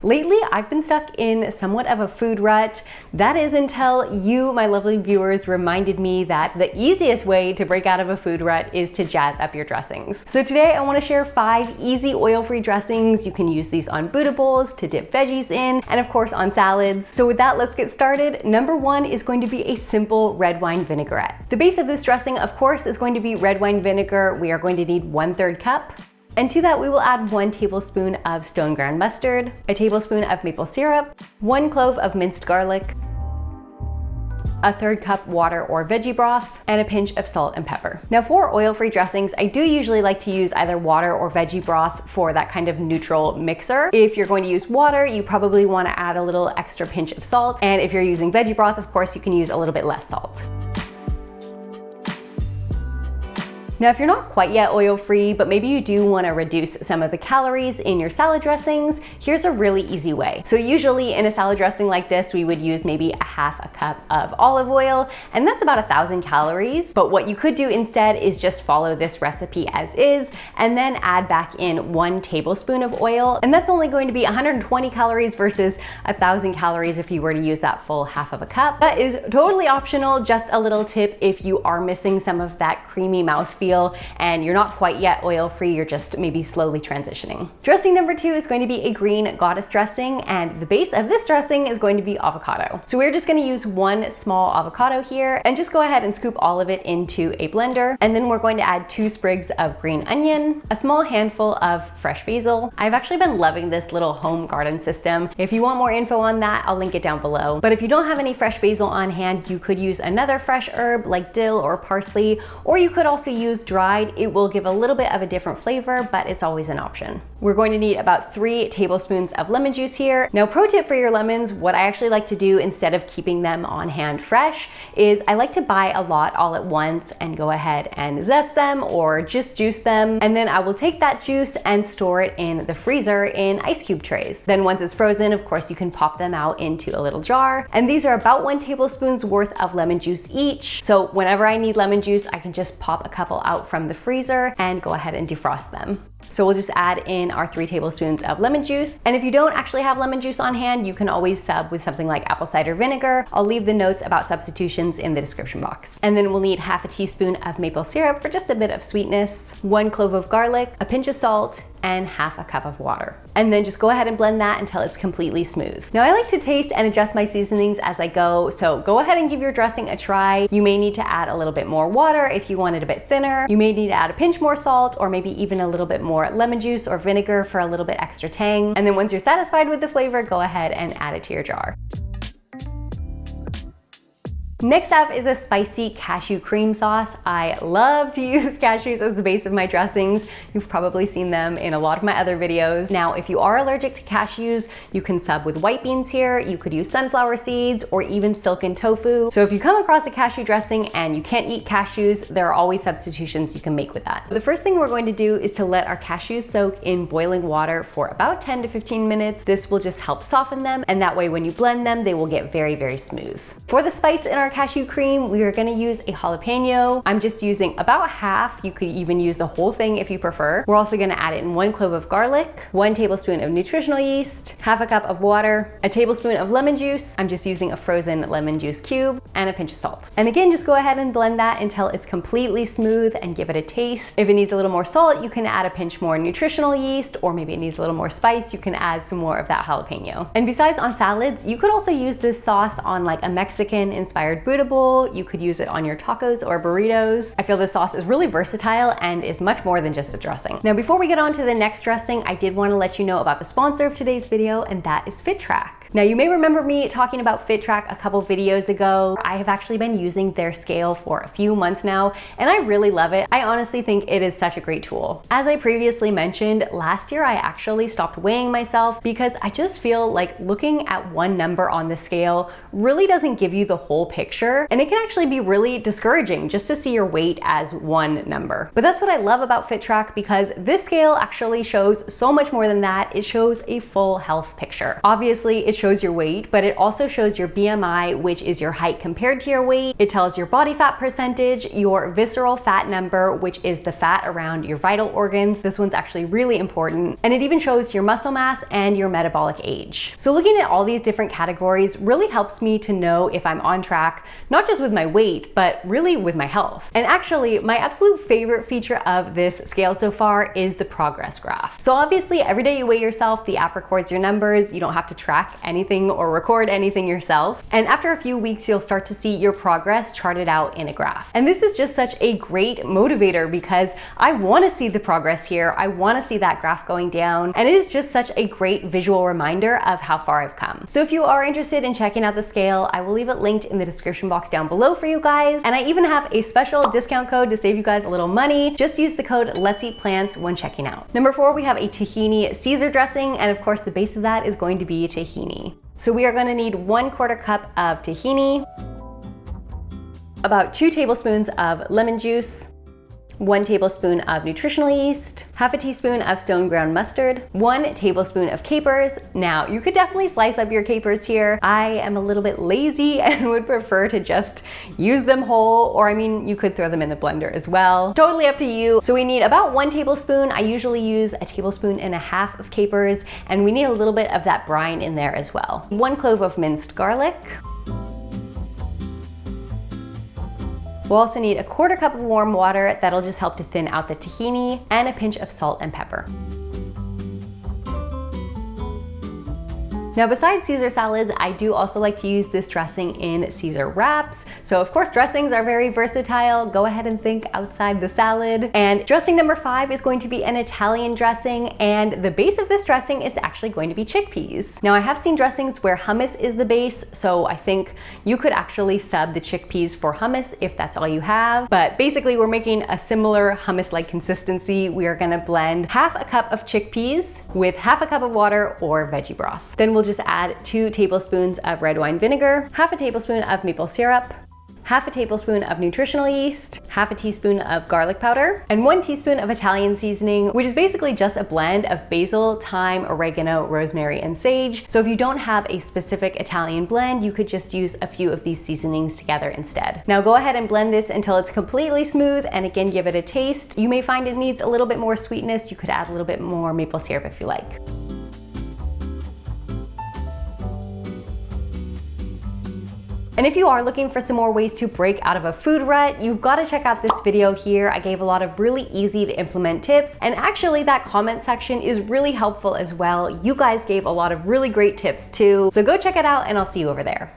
Lately, I've been stuck in somewhat of a food rut. That is until you, my lovely viewers, reminded me that the easiest way to break out of a food rut is to jazz up your dressings. So today I want to share 5 easy oil-free dressings. You can use these on Buddha bowls, to dip veggies in, and of course on salads. So with that, let's get started. Number 1 is going to be a simple red wine vinaigrette. The base of this dressing, of course, is going to be red wine vinegar. We are going to need 1/3 cup. And to that, we will add 1 tablespoon of stone ground mustard, a tablespoon of maple syrup, 1 clove of minced garlic, a 1/3 cup water or veggie broth, and a pinch of salt and pepper. Now for oil-free dressings, I do usually like to use either water or veggie broth for that kind of neutral mixer. If you're going to use water, you probably want to add a little extra pinch of salt. And if you're using veggie broth, of course, you can use a little bit less salt. Now, if you're not quite yet oil-free, but maybe you do want to reduce some of the calories in your salad dressings, here's a really easy way. So usually in a salad dressing like this, we would use maybe 1/2 cup of olive oil, and that's about 1,000 calories. But what you could do instead is just follow this recipe as is, and then add back in 1 tablespoon of oil. And that's only going to be 120 calories versus 1,000 calories if you were to use that full 1/2 cup. That is totally optional, just a little tip if you are missing some of that creamy mouthfeel and you're not quite yet oil-free, you're just maybe slowly transitioning. Dressing number 2 is going to be a green goddess dressing, and the base of this dressing is going to be avocado. So we're just going to use 1 small avocado here, and just go ahead and scoop all of it into a blender. And then we're going to add 2 sprigs of green onion, a small handful of fresh basil. I've actually been loving this little home garden system. If you want more info on that, I'll link it down below. But if you don't have any fresh basil on hand, you could use another fresh herb like dill or parsley, or you could also use dried. It will give a little bit of a different flavor, but it's always an option. We're going to need about 3 tablespoons of lemon juice here. Now, pro tip for your lemons, what I actually like to do instead of keeping them on hand fresh is I like to buy a lot all at once and go ahead and zest them or just juice them. And then I will take that juice and store it in the freezer in ice cube trays. Then once it's frozen, of course, you can pop them out into a little jar. And these are about 1 tablespoon's worth of lemon juice each. So whenever I need lemon juice, I can just pop a couple out from the freezer and go ahead and defrost them. So we'll just add in our 3 tablespoons of lemon juice. And if you don't actually have lemon juice on hand, you can always sub with something like apple cider vinegar. I'll leave the notes about substitutions in the description box. And then we'll need 1/2 teaspoon of maple syrup for just a bit of sweetness, 1 clove of garlic, a pinch of salt, and 1/2 cup of water. And then just go ahead and blend that until it's completely smooth. Now I like to taste and adjust my seasonings as I go, so go ahead and give your dressing a try. You may need to add a little bit more water if you want it a bit thinner. You may need to add a pinch more salt, or maybe even a little bit more lemon juice or vinegar for a little bit extra tang. And then once you're satisfied with the flavor, go ahead and add it to your jar. Next up is a spicy cashew cream sauce. I love to use cashews as the base of my dressings. You've probably seen them in a lot of my other videos. Now, if you are allergic to cashews, you can sub with white beans here. You could use sunflower seeds or even silken tofu. So if you come across a cashew dressing and you can't eat cashews, there are always substitutions you can make with that. The first thing we're going to do is to let our cashews soak in boiling water for about 10 to 15 minutes. This will just help soften them, and that way when you blend them, they will get very, very smooth. For the spice in our cashew cream, we are gonna use a jalapeno. I'm just using about 1/2. You could even use the whole thing if you prefer. We're also gonna add in 1 clove of garlic, 1 tablespoon of nutritional yeast, 1/2 cup of water, a tablespoon of lemon juice. I'm just using a frozen lemon juice cube, and a pinch of salt. And again, just go ahead and blend that until it's completely smooth and give it a taste. If it needs a little more salt, you can add a pinch more nutritional yeast, or maybe it needs a little more spice, you can add some more of that jalapeno. And besides on salads, you could also use this sauce on like a Mexican-inspired Buddha bowl. You could use it on your tacos or burritos. I feel this sauce is really versatile and is much more than just a dressing. Now, before we get on to the next dressing, I did want to let you know about the sponsor of today's video, and that is FitTrack. Now, you may remember me talking about FitTrack a couple videos ago. I have actually been using their scale for a few months now, and I really love it. I honestly think it is such a great tool. As I previously mentioned, last year I actually stopped weighing myself because I just feel like looking at one number on the scale really doesn't give you the whole picture, and it can actually be really discouraging just to see your weight as one number. But that's what I love about FitTrack, because this scale actually shows so much more than that. It shows a full health picture. Obviously, it shows your weight, but it also shows your BMI, which is your height compared to your weight. It tells your body fat percentage, your visceral fat number, which is the fat around your vital organs. This one's actually really important. And it even shows your muscle mass and your metabolic age. So looking at all these different categories really helps me to know if I'm on track, not just with my weight, but really with my health. And actually, my absolute favorite feature of this scale so far is the progress graph. So obviously, every day you weigh yourself, the app records your numbers. You don't have to track anything or record anything yourself. And after a few weeks, you'll start to see your progress charted out in a graph. And this is just such a great motivator because I want to see the progress here. I want to see that graph going down. And it is just such a great visual reminder of how far I've come. So if you are interested in checking out the scale, I will leave it linked in the description box down below for you guys. And I even have a special discount code to save you guys a little money. Just use the code Let's Eat Plants when checking out. Number 4, we have a Tahini Caesar dressing. And of course, the base of that is going to be tahini. So we are going to need 1/4 cup of tahini, about 2 tablespoons of lemon juice, 1 tablespoon of nutritional yeast, half a teaspoon of stone ground mustard, 1 tablespoon of capers. Now, you could definitely slice up your capers here. I am a little bit lazy and would prefer to just use them whole, or I mean, you could throw them in the blender as well. Totally up to you. So we need about 1 tablespoon. I usually use 1.5 tablespoons of capers, and we need a little bit of that brine in there as well. 1 clove of minced garlic. We'll also need 1/4 cup of warm water. That'll just help to thin out the tahini, and a pinch of salt and pepper. Now, besides Caesar salads, I do also like to use this dressing in Caesar wraps. So of course, dressings are very versatile. Go ahead and think outside the salad. And dressing number 5 is going to be an Italian dressing, and the base of this dressing is actually going to be chickpeas. Now, I have seen dressings where hummus is the base, so I think you could actually sub the chickpeas for hummus if that's all you have. But basically, we're making a similar hummus-like consistency. We are gonna blend 1/2 cup of chickpeas with 1/2 cup of water or veggie broth. Then we'll just add 2 tablespoons of red wine vinegar, 1/2 tablespoon of maple syrup, 1/2 tablespoon of nutritional yeast, 1/2 teaspoon of garlic powder, and 1 teaspoon of Italian seasoning, which is basically just a blend of basil, thyme, oregano, rosemary, and sage. So if you don't have a specific Italian blend, you could just use a few of these seasonings together instead. Now go ahead and blend this until it's completely smooth, and again, give it a taste. You may find it needs a little bit more sweetness. You could add a little bit more maple syrup if you like. And if you are looking for some more ways to break out of a food rut, you've got to check out this video here. I gave a lot of really easy to implement tips, and actually that comment section is really helpful as well. You guys gave a lot of really great tips too. So go check it out, and I'll see you over there.